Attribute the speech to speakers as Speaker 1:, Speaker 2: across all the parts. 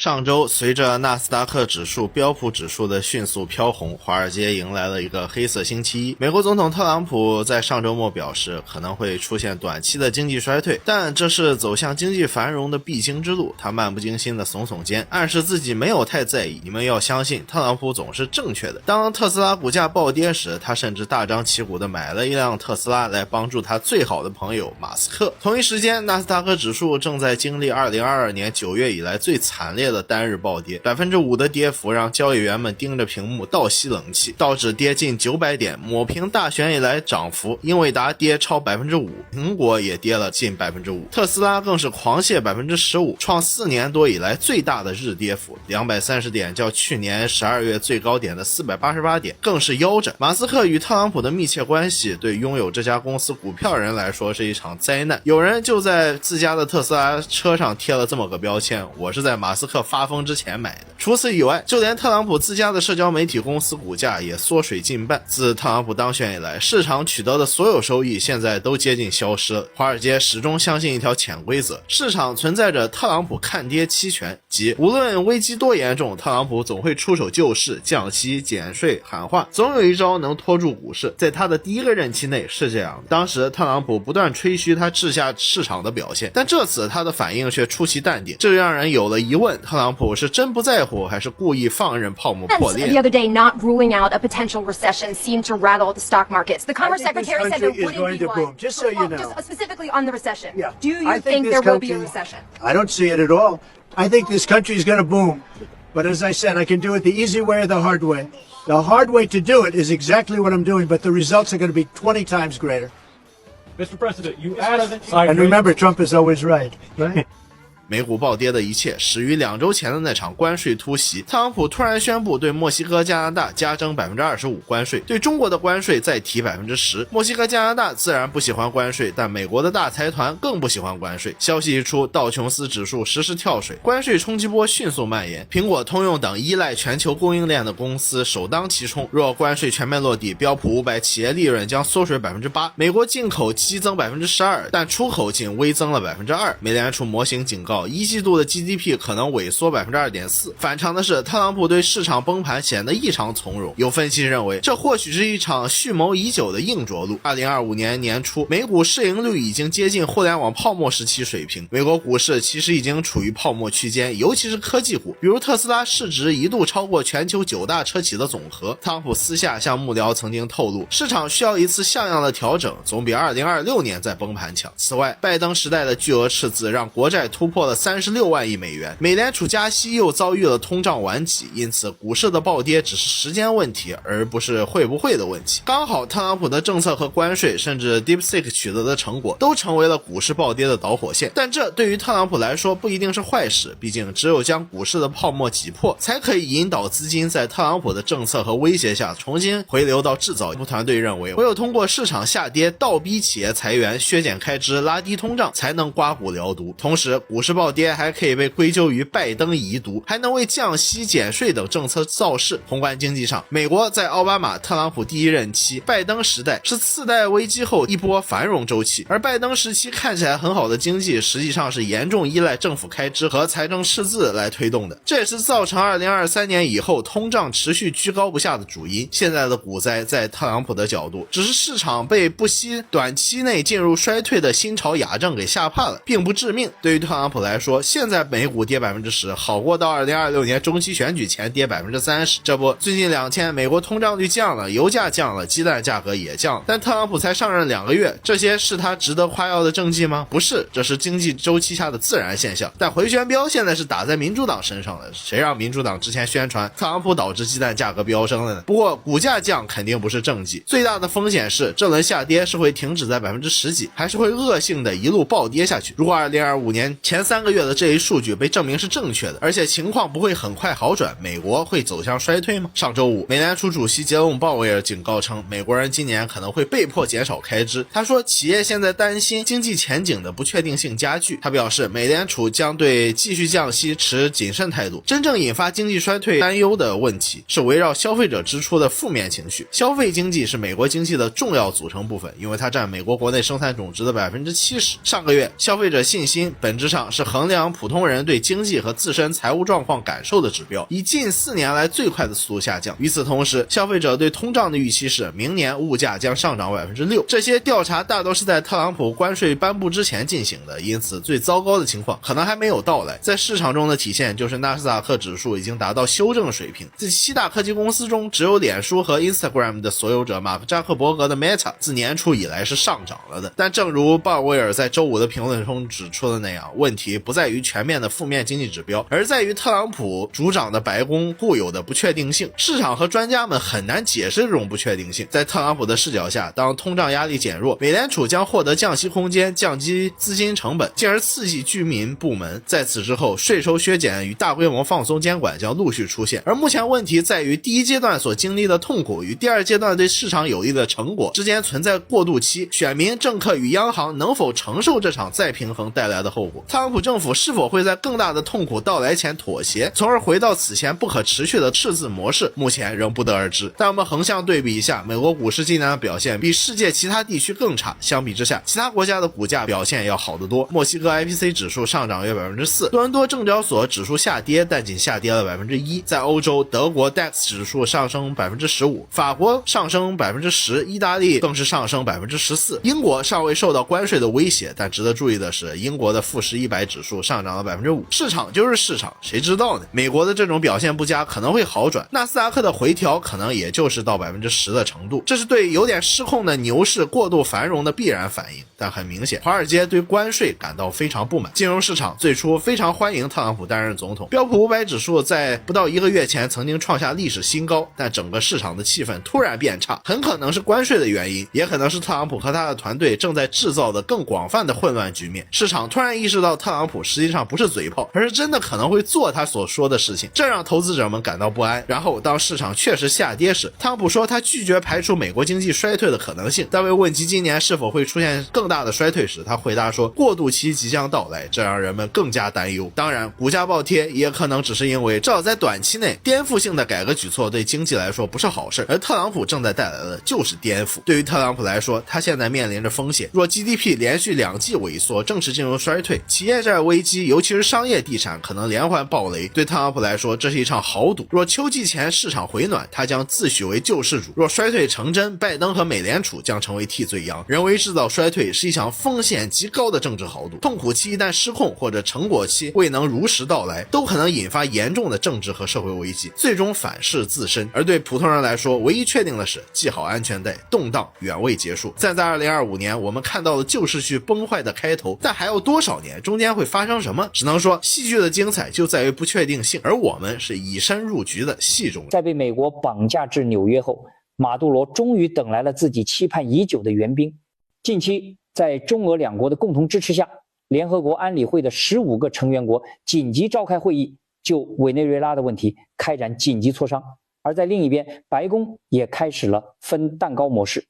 Speaker 1: 上周，随着纳斯达克指数、标普指数的迅速飘红，华尔街迎来了一个黑色星期一。美国总统特朗普在上周末表示，可能会出现短期的经济衰退，但这是走向经济繁荣的必经之路。他漫不经心地耸耸肩，暗示自己没有太在意。你们要相信，特朗普总是正确的。当特斯拉股价暴跌时，他甚至大张旗鼓地买了一辆特斯拉来帮助他最好的朋友马斯克。同一时间，纳斯达克指数正在经历2022年9月以来最惨烈的单日暴跌，5%的跌幅让交易员们盯着屏幕倒吸冷气。道指跌近900点，抹平大选以来涨幅，英伟达跌超 5%， 苹果也跌了近 5%， 特斯拉更是狂泻 15%， 创4年多以来最大的日跌幅，230点较去年12月最高点的488点更是腰斩。马斯克与特朗普的密切关系对拥有这家公司股票人来说是一场灾难，有人就在自家的特斯拉车上贴了这么个标签：我是在马斯克发疯之前买的。除此以外，就连特朗普自家的社交媒体公司股价也缩水近半。自特朗普当选以来，市场取得的所有收益现在都接近消失了。华尔街始终相信一条潜规则，市场存在着特朗普看跌期权，即无论危机多严重，特朗普总会出手救市、降息、减税、喊话，总有一招能拖住股市。在他的第一个任期内是这样的，当时特朗普不断吹嘘他治下市场的表现，但这次他的反应却出奇淡定，这让人有了疑问，特朗普是真不在乎还是故意放任泡沫破裂。
Speaker 2: The other day, not ruling out a potential recession seemed to rattle the stock markets. The Commerce Secretary said there wouldn't be one.
Speaker 3: Just so you know.
Speaker 2: Just specifically on the recession.
Speaker 3: Yeah.
Speaker 2: Do you think there will be a recession?
Speaker 3: I don't see it at all. I think this country is going to boom. But as I said, I can do it the easy way or the hard way. The hard way to do it is exactly what I'm doing, but the results are going to be 20 times greater.
Speaker 4: Mr. President, you asked...
Speaker 3: And remember, Trump is always right, right?
Speaker 1: 美股暴跌的一切始于2周前的那场关税突袭。特朗普突然宣布对墨西哥、加拿大加征 25% 关税，对中国的关税再提 10%。墨西哥、加拿大自然不喜欢关税，但美国的大财团更不喜欢关税。消息一出，道琼斯指数实时跳水，关税冲击波迅速蔓延。苹果、通用等依赖全球供应链的公司首当其冲。若关税全面落地，标普500企业利润将缩水 8%。美国进口激增 12%， 但出口仅微增了 2%。美联储模型警告，一季度的 GDP 可能萎缩 2.4%。 反常的是，特朗普对市场崩盘显得异常从容。有分析认为，这或许是一场蓄谋已久的硬着陆。2025年年初，美股市盈率已经接近互联网泡沫时期水平。美国股市其实已经处于泡沫区间，尤其是科技股，比如特斯拉市值一度超过全球9大车企的总和。特朗普私下向幕僚曾经透露，市场需要一次像样的调整，总比2026年再崩盘强。此外，拜登时代的巨额赤字让国债突破了36万亿美元，美联储加息又遭遇了通胀顽疾，因此股市的暴跌只是时间问题，而不是会不会的问题。刚好特朗普的政策和关税，甚至 DeepSeek 取得的成果，都成为了股市暴跌的导火线。但这对于特朗普来说不一定是坏事，毕竟只有将股市的泡沫挤破，才可以引导资金在特朗普的政策和威胁下重新回流到制造业。团队认为，唯有通过市场下跌倒逼企业裁员、削减开支、拉低通胀，才能刮骨疗毒。同时，股市暴跌还可以被归咎于拜登遗毒，还能为降息、减税等政策造势。宏观经济上，美国在奥巴马、特朗普第一任期、拜登时代是次贷危机后一波繁荣周期，而拜登时期看起来很好的经济，实际上是严重依赖政府开支和财政赤字来推动的，这也是造成2023年以后通胀持续居高不下的主因。现在的股灾在特朗普的角度，只是市场被不惜短期内进入衰退的新潮雅政给吓怕了，并不致命。对于特朗普来说，现在美股跌 10%， 好过到2026年中期选举前跌 30%。 这不，最近2天美国通胀率降了，油价降了，鸡蛋价格也降了，但特朗普才上任2个月，这些是他值得夸耀的政绩吗？不是，这是经济周期下的自然现象。但回旋镖现在是打在民主党身上的，谁让民主党之前宣传特朗普导致鸡蛋价格飙升了呢？不过股价降肯定不是政绩，最大的风险是这轮下跌是会停止在10%几，还是会恶性的一路暴跌下去。如果2025年前3个月的这一数据被证明是正确的，而且情况不会很快好转，美国会走向衰退吗？上周五，美联储主席杰隆·鲍威尔警告称，美国人今年可能会被迫减少开支。他说，企业现在担心经济前景的不确定性加剧。他表示，美联储将对继续降息持谨慎态度。真正引发经济衰退担忧的问题是围绕消费者支出的负面情绪。消费经济是美国经济的重要组成部分，因为它占美国国内生产总值的 70%。上个月，消费者信心本质上是是衡量普通人对经济和自身财务状况感受的指标，以近4年来最快的速度下降。与此同时，消费者对通胀的预期是明年物价将上涨 6%。 这些调查大都是在特朗普关税颁布之前进行的，因此最糟糕的情况可能还没有到来。在市场中的体现就是纳斯达克指数已经达到修正水平。在7大科技公司中，只有脸书和 Instagram 的所有者马克扎克伯格的 Meta 自年初以来是上涨了的。但正如鲍威尔在周五的评论中指出的那样，问题不在于全面的负面经济指标，而在于特朗普主掌的白宫固有的不确定性。市场和专家们很难解释这种不确定性。在特朗普的视角下，当通胀压力减弱，美联储将获得降息空间，降低资金成本，进而刺激居民部门。在此之后，税收削减与大规模放松监管将陆续出现。而目前问题在于第一阶段所经历的痛苦与第二阶段对市场有利的成果之间存在过渡期，选民、政客与央行能否承受这场再平衡带来的后果？特朗普政府是否会在更大的痛苦到来前妥协，从而回到此前不可持续的赤字模式？目前仍不得而知。但我们横向对比一下，美国股市今年的表现比世界其他地区更差，相比之下，其他国家的股价表现要好得多。墨西哥 IPC 指数上涨约 4%， 多伦多证交所指数下跌，但仅下跌了 1%。 在欧洲，德国 DAX 指数上升 15%， 法国上升 10%， 意大利更是上升 14%。 英国尚未受到关税的威胁，但值得注意的是，英国的富时100指数上涨了 5%。 市场就是市场，谁知道呢？美国的这种表现不佳可能会好转，纳斯达克的回调可能也就是到 10% 的程度，这是对有点失控的牛市过度繁荣的必然反应。但很明显，华尔街对关税感到非常不满。金融市场最初非常欢迎特朗普担任总统，标普500指数在不到1个月前曾经创下历史新高，但整个市场的气氛突然变差，很可能是关税的原因，也可能是特朗普和他的团队正在制造的更广泛的混乱局面。市场突然意识到特朗普实际上不是嘴炮，而是真的可能会做他所说的事情，这让投资者们感到不安。然后当市场确实下跌时，特朗普说他拒绝排除美国经济衰退的可能性，但被问及今年是否会出现更大的衰退时，他回答说过渡期即将到来，这让人们更加担忧。当然，股价暴跌也可能只是因为至少在短期内颠覆性的改革举措对经济来说不是好事，而特朗普正在带来的就是颠覆。对于特朗普来说，他现在面临着风险，若 GDP 连续2季萎缩，正式进入衰退，企业债危机尤其是商业地产可能连环暴雷，对特朗普来说这是一场豪赌。若秋季前市场回暖，他将自诩为救世主；若衰退成真，拜登和美联储将成为替罪羊。人为制造衰退是一场风险极高的政治豪赌，痛苦期一旦失控，或者成果期未能如实到来，都可能引发严重的政治和社会危机，最终反噬自身。而对普通人来说，唯一确定的是系好安全带，动荡远未结束。在2025年，我们看到了旧市区崩坏的开头，但还有多少年？中间会发生什么？只能说戏剧的精彩就在于不确定性，而我们是以身入局的戏中人。
Speaker 5: 在被美国绑架至纽约后，马杜罗终于等来了自己期盼已久的援兵。近期在中俄两国的共同支持下，联合国安理会的15个成员国紧急召开会议，就委内瑞拉的问题开展紧急磋商。而在另一边，白宫也开始了分蛋糕模式。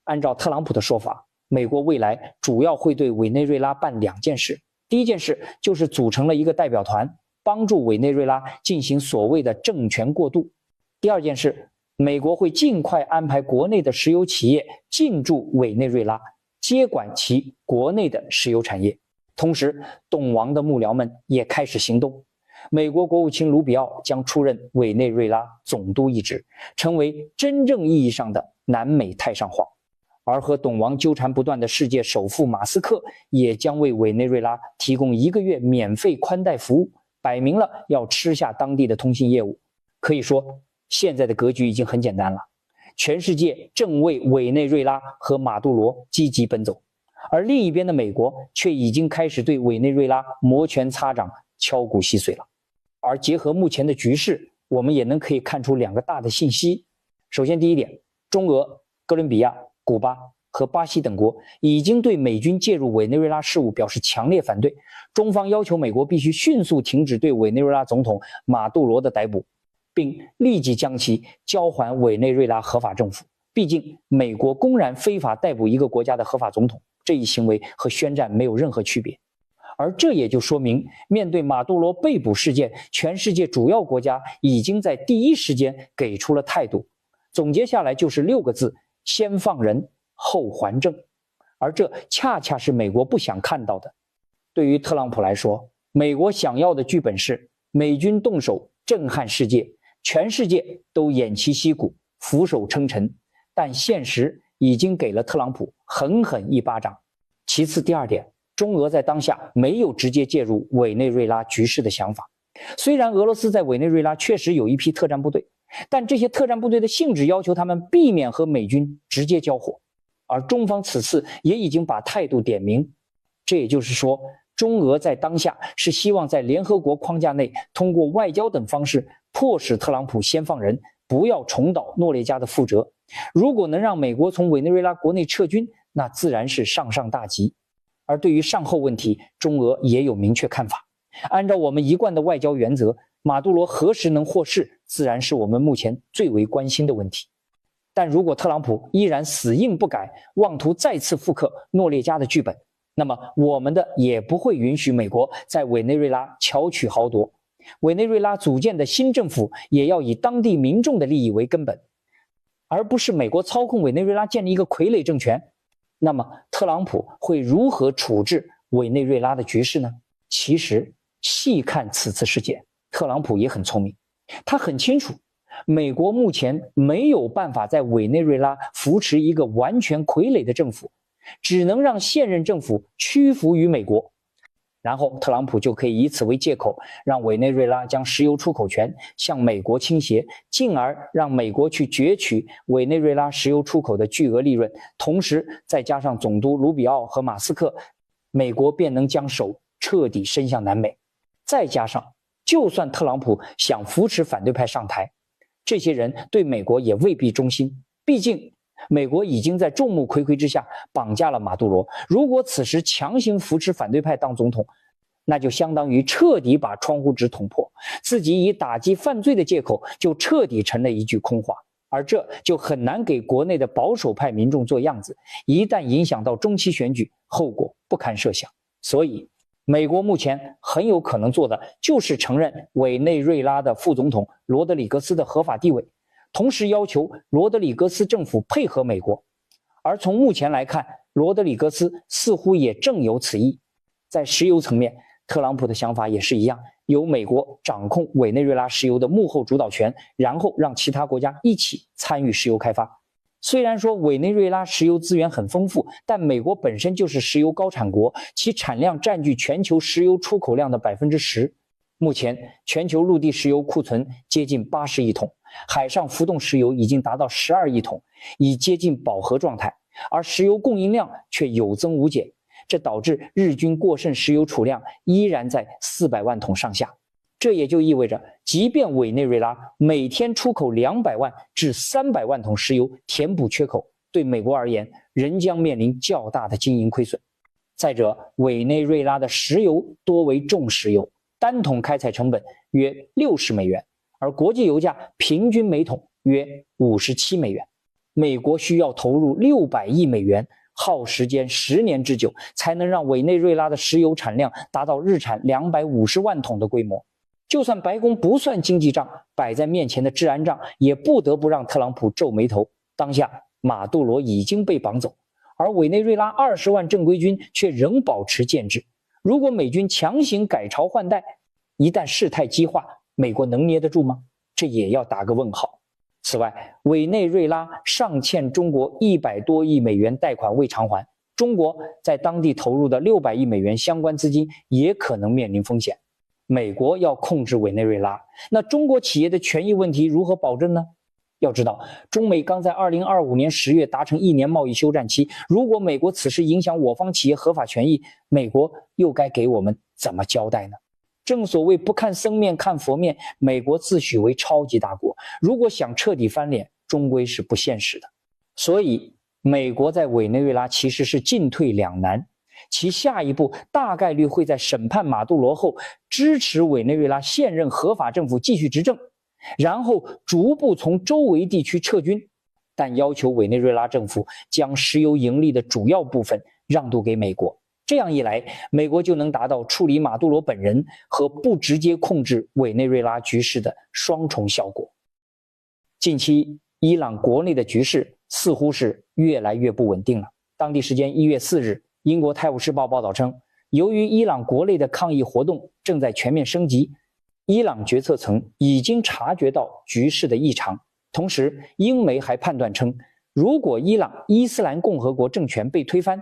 Speaker 5: 按照特朗普的说法，美国未来主要会对委内瑞拉办2件事。第一件事就是组成了一个代表团，帮助委内瑞拉进行所谓的政权过渡。第二件事，美国会尽快安排国内的石油企业进驻委内瑞拉，接管其国内的石油产业。同时，懂王的幕僚们也开始行动。美国国务卿卢比奥将出任委内瑞拉总督一职，成为真正意义上的南美太上皇。而和懂王纠缠不断的世界首富马斯克也将为委内瑞拉提供1个月免费宽带服务，摆明了要吃下当地的通信业务。可以说，现在的格局已经很简单了，全世界正为委内瑞拉和马杜罗积极奔走，而另一边的美国却已经开始对委内瑞拉摩拳擦掌、敲骨吸髓了。而结合目前的局势，我们也可以看出2个大的信息。首先，第一点，中俄、哥伦比亚、古巴和巴西等国已经对美军介入委内瑞拉事务表示强烈反对，中方要求美国必须迅速停止对委内瑞拉总统马杜罗的逮捕，并立即将其交还委内瑞拉合法政府。毕竟，美国公然非法逮捕一个国家的合法总统，这一行为和宣战没有任何区别。而这也就说明，面对马杜罗被捕事件，全世界主要国家已经在第一时间给出了态度。总结下来就是6个字：先放人，后还政。而这恰恰是美国不想看到的。对于特朗普来说，美国想要的剧本是美军动手震撼世界，全世界都偃旗息鼓，俯首称臣，但现实已经给了特朗普狠狠一巴掌。其次，第二点，中俄在当下没有直接介入委内瑞拉局势的想法。虽然俄罗斯在委内瑞拉确实有一批特战部队，但这些特战部队的性质要求他们避免和美军直接交火，而中方此次也已经把态度点明。这也就是说，中俄在当下是希望在联合国框架内通过外交等方式迫使特朗普先放人，不要重蹈诺列加的覆辙。如果能让美国从委内瑞拉国内撤军，那自然是上上大吉。而对于善后问题，中俄也有明确看法。按照我们一贯的外交原则，马杜罗何时能获释，自然是我们目前最为关心的问题。但如果特朗普依然死硬不改，妄图再次复刻诺列加的剧本，那么我们的也不会允许美国在委内瑞拉巧取豪夺。委内瑞拉组建的新政府也要以当地民众的利益为根本，而不是美国操控委内瑞拉建立一个傀儡政权。那么特朗普会如何处置委内瑞拉的局势呢？其实细看此次事件，特朗普也很聪明，他很清楚美国目前没有办法在委内瑞拉扶持一个完全傀儡的政府，只能让现任政府屈服于美国，然后特朗普就可以以此为借口，让委内瑞拉将石油出口权向美国倾斜，进而让美国去攫取委内瑞拉石油出口的巨额利润，同时再加上总督卢比奥和马斯克，美国便能将手彻底伸向南美。再加上就算特朗普想扶持反对派上台，这些人对美国也未必忠心，毕竟美国已经在众目睽睽之下绑架了马杜罗，如果此时强行扶持反对派当总统，那就相当于彻底把窗户纸捅破，自己以打击犯罪的借口就彻底成了一句空话，而这就很难给国内的保守派民众做样子，一旦影响到中期选举，后果不堪设想。所以美国目前很有可能做的就是承认委内瑞拉的副总统罗德里格斯的合法地位，同时要求罗德里格斯政府配合美国。而从目前来看，罗德里格斯似乎也正有此意。在石油层面，特朗普的想法也是一样，由美国掌控委内瑞拉石油的幕后主导权，然后让其他国家一起参与石油开发。虽然说委内瑞拉石油资源很丰富，但美国本身就是石油高产国，其产量占据全球石油出口量的 10%。 目前全球陆地石油库存接近80亿桶，海上浮动石油已经达到12亿桶，已接近饱和状态，而石油供应量却有增无减，这导致日均过剩石油储量依然在400万桶上下。这也就意味着，即便委内瑞拉每天出口200万至300万桶石油填补缺口，对美国而言仍将面临较大的经营亏损。再者，委内瑞拉的石油多为重石油，单桶开采成本约60美元，而国际油价平均每桶约57美元。美国需要投入600亿美元，耗时间10年之久，才能让委内瑞拉的石油产量达到日产250万桶的规模。就算白宫不算经济账，摆在面前的治安账也不得不让特朗普皱眉头。当下马杜罗已经被绑走，而委内瑞拉20万正规军却仍保持建制。如果美军强行改朝换代，一旦事态激化，美国能捏得住吗？这也要打个问号。此外，委内瑞拉尚欠中国100多亿美元贷款未偿还，中国在当地投入的600亿美元相关资金也可能面临风险。美国要控制委内瑞拉，那中国企业的权益问题如何保证呢？要知道，中美刚在2025年10月达成1年贸易休战期，如果美国此时影响我方企业合法权益，美国又该给我们怎么交代呢？正所谓不看僧面看佛面，美国自诩为超级大国，如果想彻底翻脸，终归是不现实的。所以美国在委内瑞拉其实是进退两难，其下一步大概率会在审判马杜罗后支持委内瑞拉现任合法政府继续执政，然后逐步从周围地区撤军，但要求委内瑞拉政府将石油盈利的主要部分让渡给美国。这样一来，美国就能达到处理马杜罗本人和不直接控制委内瑞拉局势的双重效果。近期伊朗国内的局势似乎是越来越不稳定了。当地时间1月4日，英国《泰晤士报》报道称，由于伊朗国内的抗议活动正在全面升级，伊朗决策层已经察觉到局势的异常。同时，英媒还判断称，如果伊朗伊斯兰共和国政权被推翻，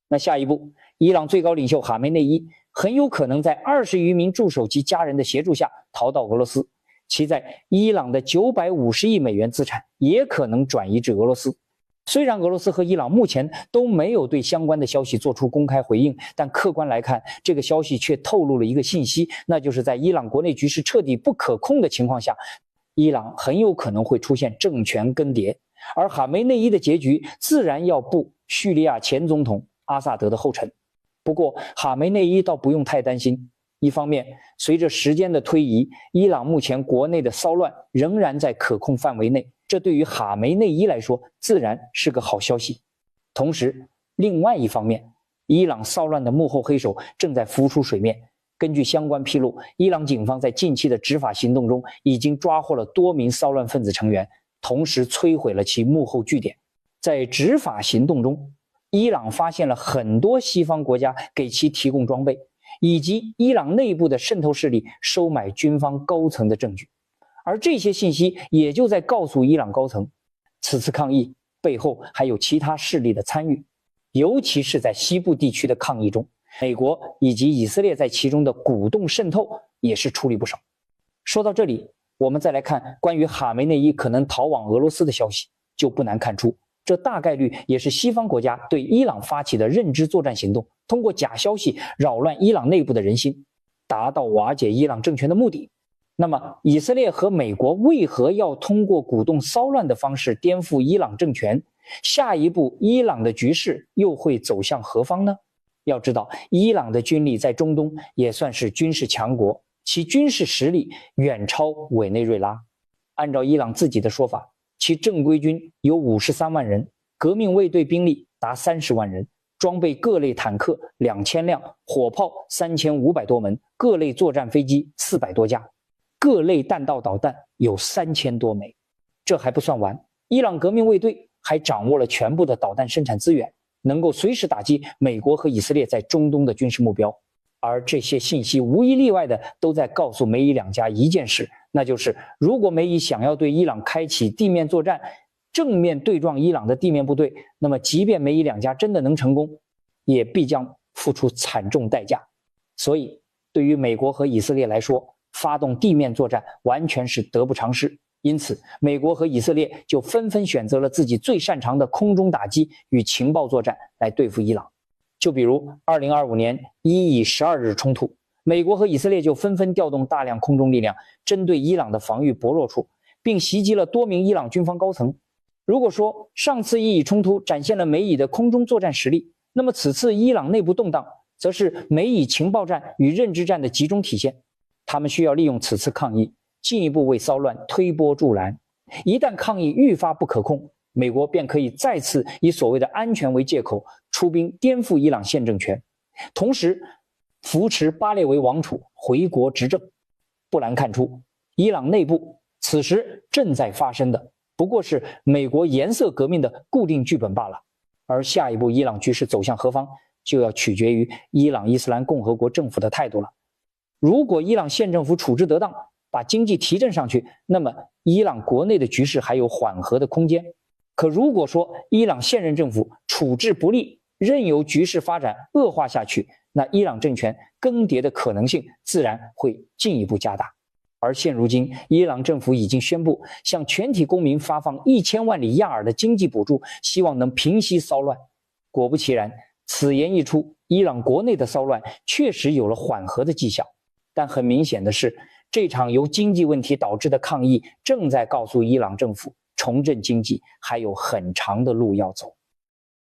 Speaker 5: 那下一步，伊朗最高领袖哈梅内伊很有可能在20余名助手及家人的协助下逃到俄罗斯，其在伊朗的950亿美元资产也可能转移至俄罗斯。虽然俄罗斯和伊朗目前都没有对相关的消息做出公开回应，但客观来看，这个消息却透露了一个信息，那就是在伊朗国内局势彻底不可控的情况下，伊朗很有可能会出现政权更迭，而哈梅内伊的结局自然要步叙利亚前总统阿萨德的后尘。不过哈梅内伊倒不用太担心，一方面，随着时间的推移，伊朗目前国内的骚乱仍然在可控范围内，这对于哈梅内伊来说自然是个好消息。同时，另外一方面，伊朗骚乱的幕后黑手正在浮出水面。根据相关披露，伊朗警方在近期的执法行动中已经抓获了多名骚乱分子成员，同时摧毁了其幕后据点。在执法行动中，伊朗发现了很多西方国家给其提供装备，以及伊朗内部的渗透势力收买军方高层的证据。而这些信息也就在告诉伊朗高层，此次抗议背后还有其他势力的参与，尤其是在西部地区的抗议中，美国以及以色列在其中的鼓动渗透也是出力不少。说到这里，我们再来看关于哈梅内伊可能逃往俄罗斯的消息，就不难看出，这大概率也是西方国家对伊朗发起的认知作战行动，通过假消息扰乱伊朗内部的人心，达到瓦解伊朗政权的目的。那么，以色列和美国为何要通过鼓动骚乱的方式颠覆伊朗政权？下一步，伊朗的局势又会走向何方呢？要知道，伊朗的军力在中东也算是军事强国，其军事实力远超委内瑞拉。按照伊朗自己的说法，其正规军有53万人，革命卫队兵力达30万人，装备各类坦克2000辆，火炮3500多门，各类作战飞机400多架，各类弹道导弹有3000多枚。这还不算完，伊朗革命卫队还掌握了全部的导弹生产资源，能够随时打击美国和以色列在中东的军事目标。而这些信息无一例外的都在告诉美以两家一件事，那就是如果美以想要对伊朗开启地面作战，正面对撞伊朗的地面部队，那么即便美以两家真的能成功，也必将付出惨重代价。所以对于美国和以色列来说，发动地面作战完全是得不偿失。因此，美国和以色列就纷纷选择了自己最擅长的空中打击与情报作战来对付伊朗。就比如2025年1以12日冲突，美国和以色列就纷纷调动大量空中力量，针对伊朗的防御薄弱处，并袭击了多名伊朗军方高层。如果说上次伊以冲突展现了美以的空中作战实力，那么此次伊朗内部动荡则是美以情报战与认知战的集中体现。他们需要利用此次抗议，进一步为骚乱推波助澜。一旦抗议愈发不可控，美国便可以再次以所谓的安全为借口，出兵颠覆伊朗现政权，同时扶持巴列维王储回国执政。不难看出，伊朗内部此时正在发生的不过是美国颜色革命的固定剧本罢了。而下一步伊朗局势走向何方，就要取决于伊朗伊斯兰共和国政府的态度了。如果伊朗县政府处置得当，把经济提振上去，那么伊朗国内的局势还有缓和的空间。可如果说伊朗现任政府处置不力，任由局势发展恶化下去，那伊朗政权更迭的可能性自然会进一步加大。而现如今，伊朗政府已经宣布向全体公民发放1000万里亚尔的经济补助，希望能平息骚乱。果不其然，此言一出，伊朗国内的骚乱确实有了缓和的迹象。但很明显的是，这场由经济问题导致的抗议正在告诉伊朗政府，重振经济还有很长的路要走。